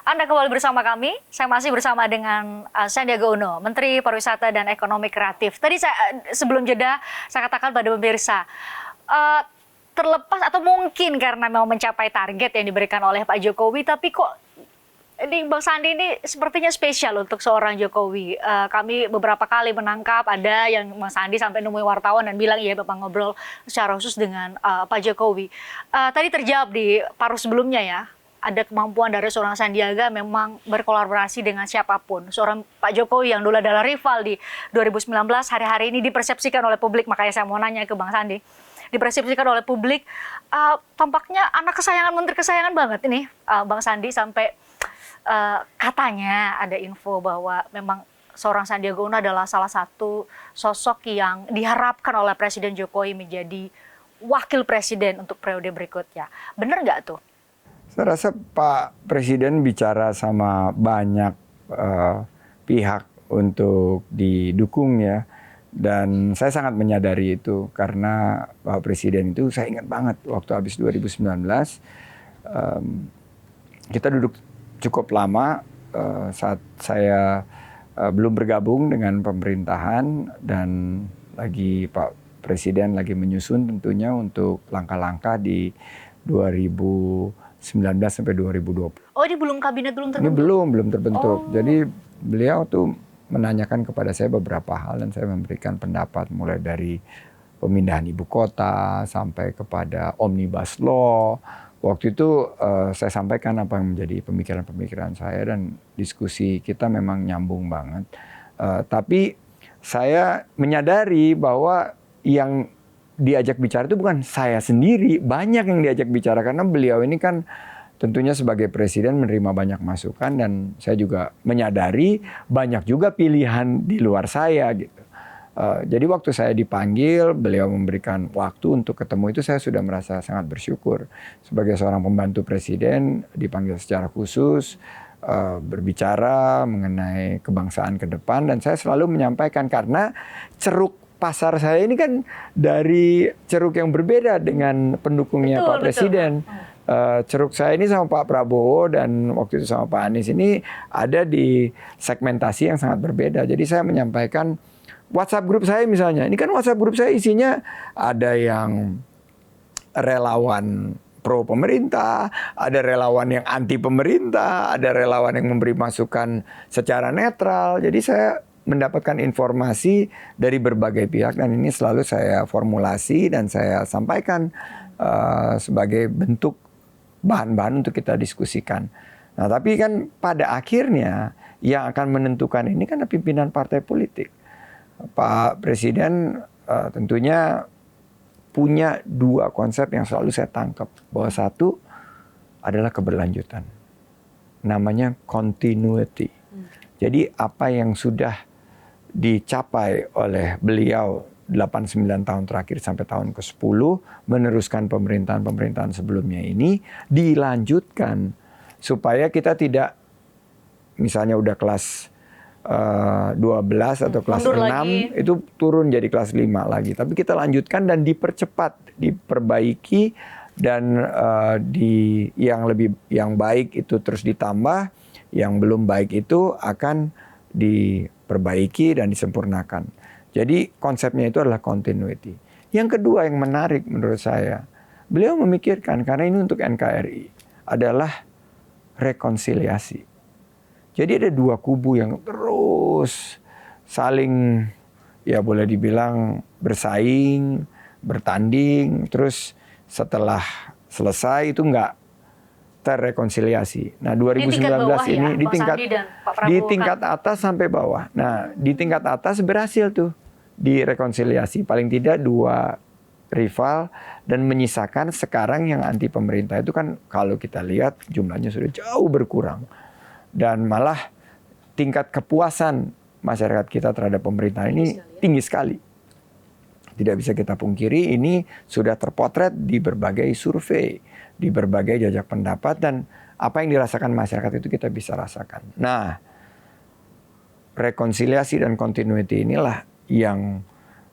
Anda kembali bersama kami. Saya masih bersama dengan Sandiaga Uno, Menteri Pariwisata dan Ekonomi Kreatif. Tadi sebelum jeda saya katakan pada pemirsa, terlepas atau mungkin karena memang mencapai target yang diberikan oleh Pak Jokowi, tapi kok ini Bang Sandi ini sepertinya spesial untuk seorang Jokowi. Kami beberapa kali menangkap ada yang Bang Sandi sampai nemui wartawan dan bilang iya Bapak ngobrol secara khusus dengan Pak Jokowi. Tadi terjawab di paruh sebelumnya ya. Ada kemampuan dari seorang Sandiaga memang berkolaborasi dengan siapapun. Seorang Pak Jokowi yang dulu adalah rival di 2019, hari-hari ini dipersepsikan oleh publik, makanya saya mau nanya ke Bang Sandi. Dipersepsikan oleh publik, tampaknya anak kesayangan, menteri kesayangan banget ini Bang Sandi, sampai katanya ada info bahwa memang seorang Sandiaga Uno adalah salah satu sosok yang diharapkan oleh Presiden Jokowi menjadi wakil presiden untuk periode berikutnya. Benar nggak tuh? Saya rasa Pak Presiden bicara sama banyak pihak untuk didukung ya. Dan saya sangat menyadari itu karena Pak Presiden itu saya ingat banget waktu habis 2019 kita duduk cukup lama saat saya belum bergabung dengan pemerintahan dan lagi Pak Presiden lagi menyusun tentunya untuk langkah-langkah di 2019 sampai 2020. Oh, ini belum kabinet, belum terbentuk? Ini belum terbentuk. Jadi beliau tuh menanyakan kepada saya beberapa hal dan saya memberikan pendapat mulai dari pemindahan ibu kota sampai kepada Omnibus Law. Waktu itu saya sampaikan apa yang menjadi pemikiran-pemikiran saya dan diskusi kita memang nyambung banget. Tapi saya menyadari bahwa yang diajak bicara itu bukan saya sendiri, banyak yang diajak bicara karena beliau ini kan tentunya sebagai presiden menerima banyak masukan dan saya juga menyadari banyak juga pilihan di luar saya gitu. Jadi waktu saya dipanggil, beliau memberikan waktu untuk ketemu itu saya sudah merasa sangat bersyukur. Sebagai seorang pembantu presiden dipanggil secara khusus, berbicara mengenai kebangsaan ke depan dan saya selalu menyampaikan karena ceruk pasar saya ini kan dari ceruk yang berbeda dengan pendukungnya Pak Presiden. Ceruk saya ini sama Pak Prabowo dan waktu itu sama Pak Anies ini ada di segmentasi yang sangat berbeda. Jadi saya menyampaikan WhatsApp grup saya misalnya. Ini kan WhatsApp grup saya isinya ada yang relawan pro pemerintah, ada relawan yang anti pemerintah, ada relawan yang memberi masukan secara netral. Jadi saya mendapatkan informasi dari berbagai pihak dan ini selalu saya formulasi dan saya sampaikan sebagai bentuk bahan-bahan untuk kita diskusikan. Nah, tapi kan pada akhirnya yang akan menentukan ini kan pimpinan partai politik. Pak Presiden tentunya punya dua konsep yang selalu saya tangkap. Bahwa satu adalah keberlanjutan. Namanya continuity. Jadi apa yang sudah dicapai oleh beliau 8-9 tahun terakhir sampai tahun ke-10 meneruskan pemerintahan sebelumnya ini dilanjutkan supaya kita tidak misalnya udah kelas 12 atau kelas 6 lagi, itu turun jadi kelas 5 lagi tapi kita lanjutkan dan dipercepat, diperbaiki dan yang baik itu terus ditambah, yang belum baik itu akan diperbaiki dan disempurnakan. Jadi konsepnya itu adalah continuity. Yang kedua yang menarik menurut saya, beliau memikirkan karena ini untuk NKRI adalah rekonsiliasi. Jadi ada dua kubu yang terus saling ya boleh dibilang bersaing, bertanding, terus setelah selesai itu enggak terrekonsiliasi. Nah, 2019 ini di tingkat atas sampai bawah. Nah, di tingkat atas berhasil tuh direkonsiliasi. Paling tidak dua rival dan menyisakan sekarang yang anti pemerintah itu kan kalau kita lihat jumlahnya sudah jauh berkurang. Dan malah tingkat kepuasan masyarakat kita terhadap pemerintah ini tinggi sekali. Tidak bisa kita pungkiri ini sudah terpotret di berbagai survei, di berbagai jajak pendapat dan apa yang dirasakan masyarakat itu kita bisa rasakan. Nah, rekonsiliasi dan continuity inilah yang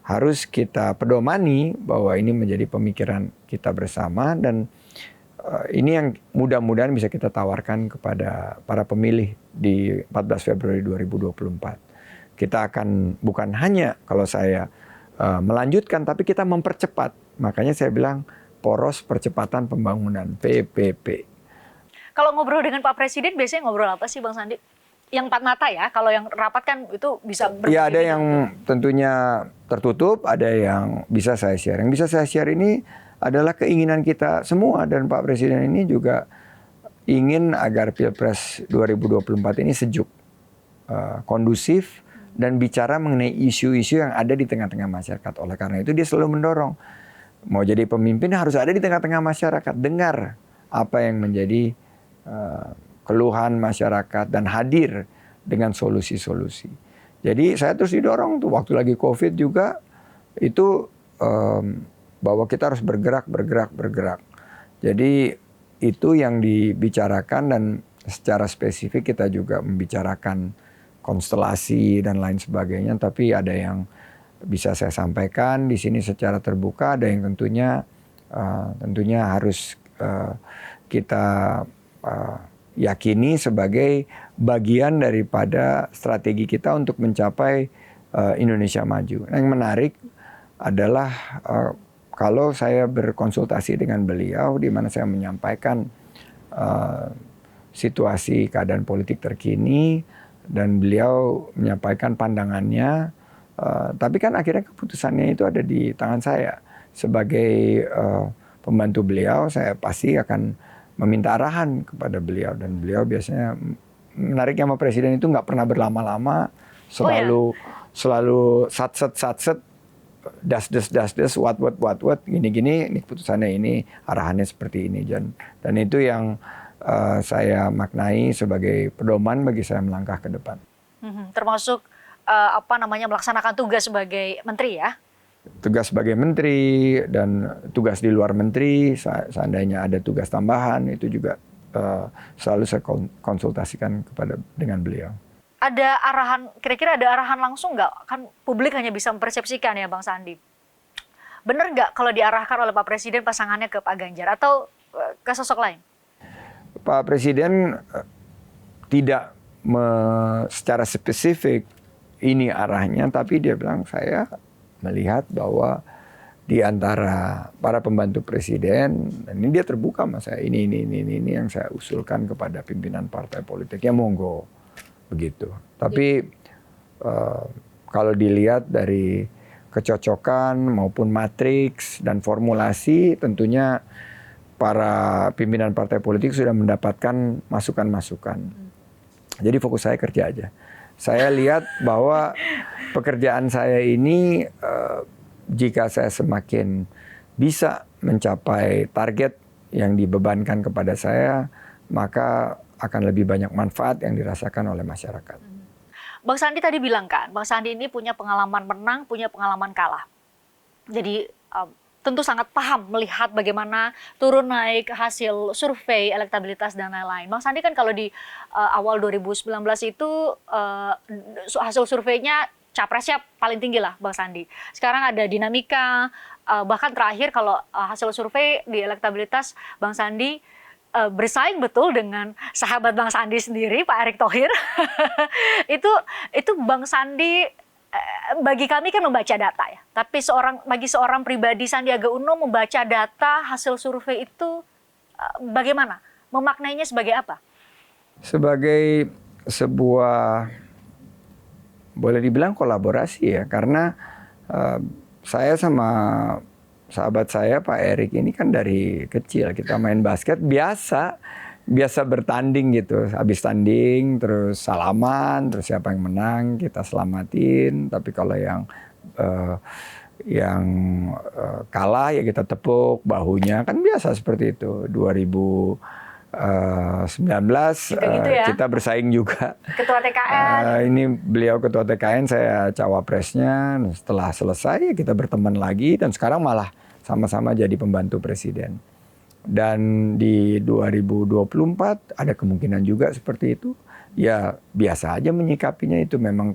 harus kita pedomani bahwa ini menjadi pemikiran kita bersama dan ini yang mudah-mudahan bisa kita tawarkan kepada para pemilih di 14 Februari 2024. Kita akan bukan hanya kalau saya melanjutkan, tapi kita mempercepat. Makanya saya bilang poros percepatan pembangunan, PPP. Kalau ngobrol dengan Pak Presiden biasanya ngobrol apa sih Bang Sandi? Yang empat mata ya, kalau yang rapat kan itu bisa Ya ada yang tentunya tertutup, ada yang bisa saya share. Yang bisa saya share ini adalah keinginan kita semua, dan Pak Presiden ini juga ingin agar Pilpres 2024 ini sejuk, kondusif, dan bicara mengenai isu-isu yang ada di tengah-tengah masyarakat. Oleh karena itu dia selalu mendorong, mau jadi pemimpin harus ada di tengah-tengah masyarakat, dengar apa yang menjadi keluhan masyarakat dan hadir dengan solusi-solusi. Jadi saya terus didorong tuh waktu lagi COVID juga itu bahwa kita harus bergerak. Jadi itu yang dibicarakan, dan secara spesifik kita juga membicarakan konstelasi dan lain sebagainya. Tapi ada yang bisa saya sampaikan di sini secara terbuka, ada yang tentunya harus kita yakini sebagai bagian daripada strategi kita untuk mencapai Indonesia maju. Yang menarik adalah kalau saya berkonsultasi dengan beliau, di mana saya menyampaikan situasi keadaan politik terkini, dan beliau menyampaikan pandangannya, tapi kan akhirnya keputusannya itu ada di tangan saya. Sebagai pembantu beliau, saya pasti akan meminta arahan kepada beliau, dan beliau biasanya menariknya sama presiden itu nggak pernah berlama-lama, selalu satset, das, what, gini, ini keputusannya ini, arahannya seperti ini, dan itu yang saya maknai sebagai pedoman bagi saya melangkah ke depan. Termasuk melaksanakan tugas sebagai menteri ya? Tugas sebagai menteri dan tugas di luar menteri, seandainya ada tugas tambahan itu juga selalu saya konsultasikan dengan beliau. Ada arahan, kira-kira ada arahan langsung nggak? Kan publik hanya bisa mempersepsikan ya Bang Sandi. Bener nggak kalau diarahkan oleh Pak Presiden pasangannya ke Pak Ganjar atau ke sosok lain? Pak Presiden tidak secara spesifik ini arahnya, tapi dia bilang saya melihat bahwa di antara para pembantu presiden, dan ini dia terbuka sama saya, ini yang saya usulkan kepada pimpinan partai politik, ya monggo begitu. Tapi kalau dilihat dari kecocokan maupun matriks dan formulasi, tentunya para pimpinan partai politik sudah mendapatkan masukan-masukan. Jadi fokus saya kerja aja. Saya lihat bahwa pekerjaan saya ini, jika saya semakin bisa mencapai target yang dibebankan kepada saya, maka akan lebih banyak manfaat yang dirasakan oleh masyarakat. Bang Sandi tadi bilang kan, Bang Sandi ini punya pengalaman menang, punya pengalaman kalah. Jadi tentu sangat paham melihat bagaimana turun naik hasil survei, elektabilitas dan lain-lain. Bang Sandi kan kalau di awal 2019 itu hasil surveinya capresnya paling tinggi lah Bang Sandi. Sekarang ada dinamika, bahkan terakhir kalau hasil survei di elektabilitas Bang Sandi bersaing betul dengan sahabat Bang Sandi sendiri, Pak Erick Thohir. itu Bang Sandi bagi kami kan membaca data ya. Tapi bagi seorang pribadi Sandiaga Uno membaca data hasil survei itu bagaimana? Memaknainya sebagai apa? Sebagai sebuah, boleh dibilang kolaborasi ya, karena saya sama sahabat saya Pak Erick ini kan dari kecil kita main basket biasa bertanding gitu, habis tanding terus salaman, terus siapa yang menang kita selamatin, tapi kalau yang kalah ya kita tepuk bahunya, kan biasa seperti itu. 2019 ya? Kita bersaing juga. Ketua TKN. Ini beliau ketua TKN, saya cawapresnya. Setelah selesai kita berteman lagi, dan sekarang malah sama-sama jadi pembantu presiden. Dan di 2024 ada kemungkinan juga seperti itu. Ya biasa aja menyikapinya, itu memang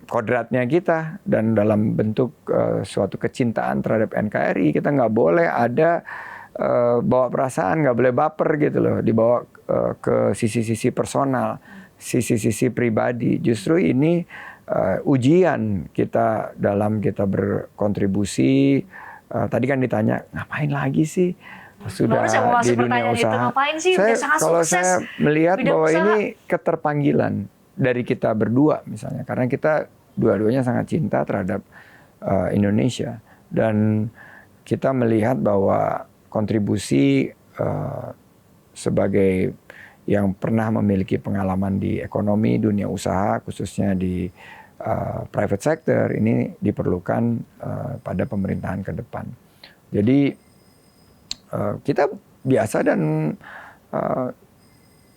kodratnya kita. Dan dalam bentuk suatu kecintaan terhadap NKRI, kita nggak boleh ada bawa perasaan, nggak boleh baper gitu loh, dibawa ke sisi-sisi personal, sisi-sisi pribadi. Justru ini ujian kita dalam kita berkontribusi. Tadi kan ditanya, ngapain lagi sih? Sudah Baru saya mau di masuk dunia pertanyaan itu, usaha. ngapain sih? Udah sangat Kalau sukses saya melihat bidang bahwa usaha. ini keterpanggilan dari kita berdua misalnya, karena kita dua-duanya sangat cinta terhadap Indonesia, dan kita melihat bahwa kontribusi sebagai yang pernah memiliki pengalaman di ekonomi dunia usaha, khususnya di private sector, ini diperlukan pada pemerintahan ke depan. Jadi kita biasa dan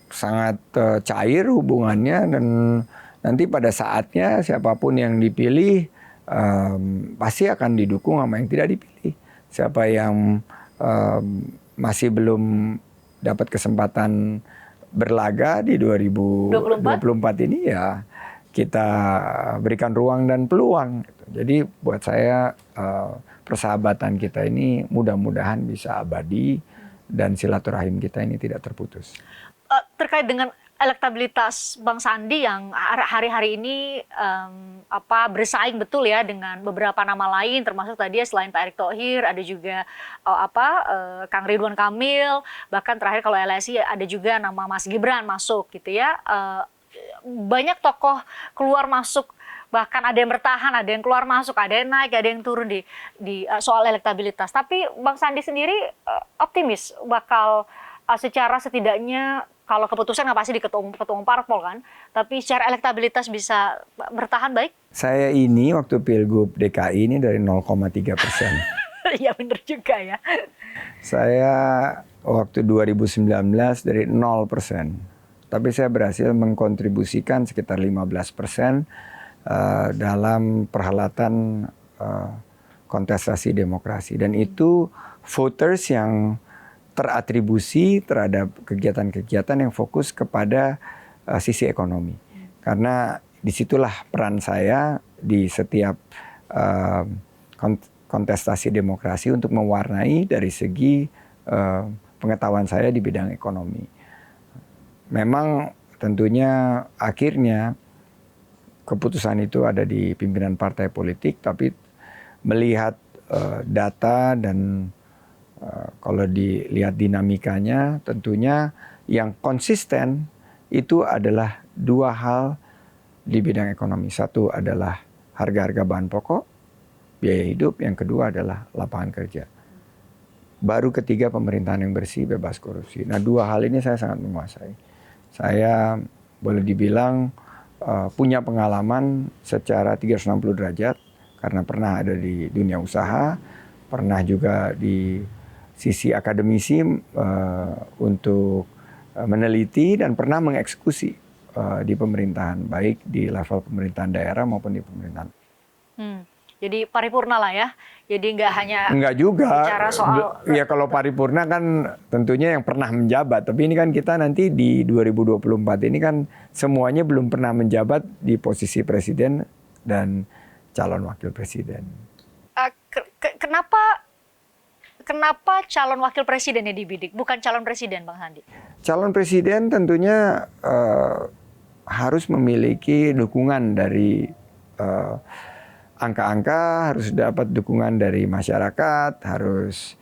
sangat cair hubungannya, dan nanti pada saatnya siapapun yang dipilih pasti akan didukung sama yang tidak dipilih. Siapa yang masih belum dapat kesempatan berlaga di 2024 ini, ya kita berikan ruang dan peluang. Jadi buat saya persahabatan kita ini mudah-mudahan bisa abadi dan silaturahim kita ini tidak terputus. Terkait dengan elektabilitas Bang Sandi yang hari-hari ini bersaing betul ya dengan beberapa nama lain, termasuk tadi ya, selain Pak Erick Thohir ada juga Kang Ridwan Kamil, bahkan terakhir kalau LSI ada juga nama Mas Gibran masuk gitu ya. Banyak tokoh keluar masuk, bahkan ada yang bertahan, ada yang keluar masuk, ada yang naik, ada yang turun di soal elektabilitas. Tapi Bang Sandi sendiri optimis bakal secara setidaknya, kalau keputusan nggak pasti di ketua umum parpol kan, tapi secara elektabilitas bisa bertahan baik? Saya ini waktu Pilgub DKI ini dari 0,3%. Iya bener juga ya. Saya waktu 2019 dari 0%. Tapi saya berhasil mengkontribusikan sekitar 15% dalam perhelatan kontestasi demokrasi. Dan itu voters yang teratribusi terhadap kegiatan-kegiatan yang fokus kepada sisi ekonomi. Karena disitulah peran saya di setiap kontestasi demokrasi untuk mewarnai dari segi pengetahuan saya di bidang ekonomi. Memang tentunya akhirnya keputusan itu ada di pimpinan partai politik, tapi melihat data dan kalau dilihat dinamikanya, tentunya yang konsisten itu adalah dua hal di bidang ekonomi. Satu adalah harga-harga bahan pokok, biaya hidup. Yang kedua adalah lapangan kerja. Baru ketiga, pemerintahan yang bersih, bebas korupsi. Nah, dua hal ini saya sangat menguasai. Saya boleh dibilang punya pengalaman secara 360 derajat, karena pernah ada di dunia usaha, pernah juga di sisi akademisi untuk meneliti, dan pernah mengeksekusi di pemerintahan, baik di level pemerintahan daerah maupun di pemerintahan. Jadi paripurna lah ya. Jadi nggak hanya Enggak juga. bicara soal Ya kalau paripurna kan tentunya yang pernah menjabat. Tapi ini kan kita nanti di 2024 ini kan semuanya belum pernah menjabat di posisi presiden dan calon wakil presiden. Kenapa calon wakil presiden yang dibidik, bukan calon presiden, Bang Sandi? Calon presiden tentunya harus memiliki dukungan dari angka-angka, harus dapat dukungan dari masyarakat, harus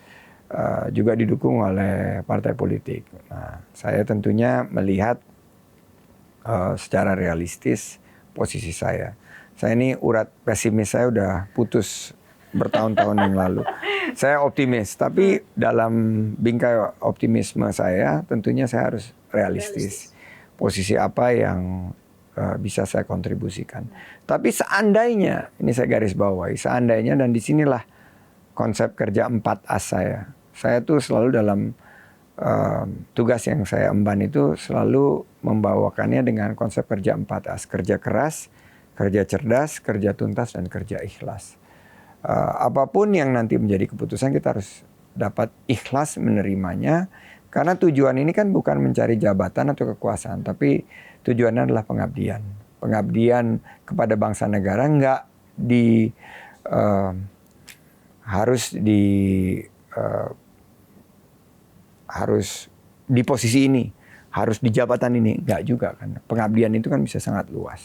juga didukung oleh partai politik. Nah, saya tentunya melihat secara realistis posisi saya. Saya ini urat pesimis saya udah putus bertahun-tahun yang lalu. Saya optimis, tapi dalam bingkai optimisme saya tentunya saya harus realistis. Posisi apa yang bisa saya kontribusikan. Tapi seandainya, ini saya garis bawahi, seandainya, dan disinilah konsep kerja 4As saya. Saya tuh selalu dalam tugas yang saya emban itu selalu membawakannya dengan konsep kerja 4As. Kerja keras, kerja cerdas, kerja tuntas, dan kerja ikhlas. Apapun yang nanti menjadi keputusan, kita harus dapat ikhlas menerimanya. Karena tujuan ini kan bukan mencari jabatan atau kekuasaan, tapi tujuannya adalah pengabdian. Pengabdian kepada bangsa negara enggak harus harus di posisi ini, harus di jabatan ini. Enggak juga kan. Pengabdian itu kan bisa sangat luas.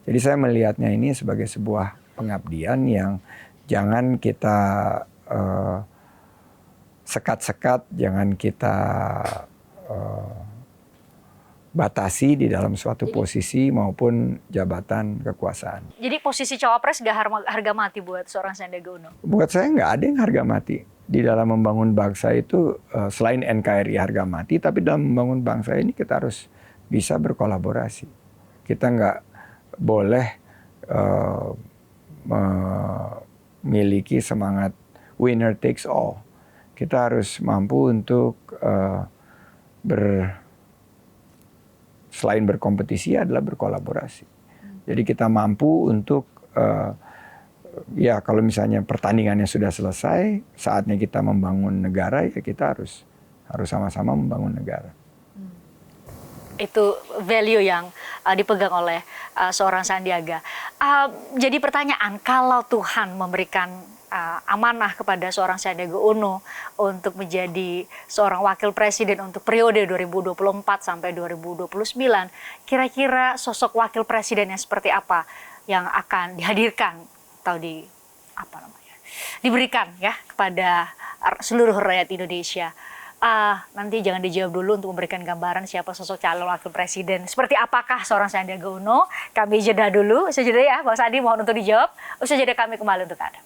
Jadi saya melihatnya ini sebagai sebuah pengabdian yang jangan kita sekat-sekat, jangan kita batasi di dalam suatu posisi maupun jabatan kekuasaan. Jadi posisi cawapres gak harga mati buat seorang Sandiaga Uno? Buat saya nggak ada yang harga mati. Di dalam membangun bangsa itu selain NKRI harga mati, tapi dalam membangun bangsa ini kita harus bisa berkolaborasi. Kita nggak boleh memiliki semangat winner takes all. Kita harus mampu untuk selain berkompetisi adalah berkolaborasi. Jadi kita mampu untuk ya kalau misalnya pertandingannya sudah selesai, saatnya kita membangun negara, ya kita harus sama-sama membangun negara. Itu value yang dipegang oleh seorang Sandiaga. Jadi pertanyaan, kalau Tuhan memberikan amanah kepada seorang Sandiaga Uno untuk menjadi seorang wakil presiden untuk periode 2024 sampai 2029, kira-kira sosok wakil presidennya seperti apa yang akan dihadirkan atau diberikan ya kepada seluruh rakyat Indonesia? Nanti jangan dijawab dulu untuk memberikan gambaran siapa sosok calon wakil presiden. Seperti apakah seorang Sandiaga Uno? Kami jeda dulu. Usai jeda ya, Bang Sandi mohon untuk dijawab. Usai jeda kami kembali untuk Anda.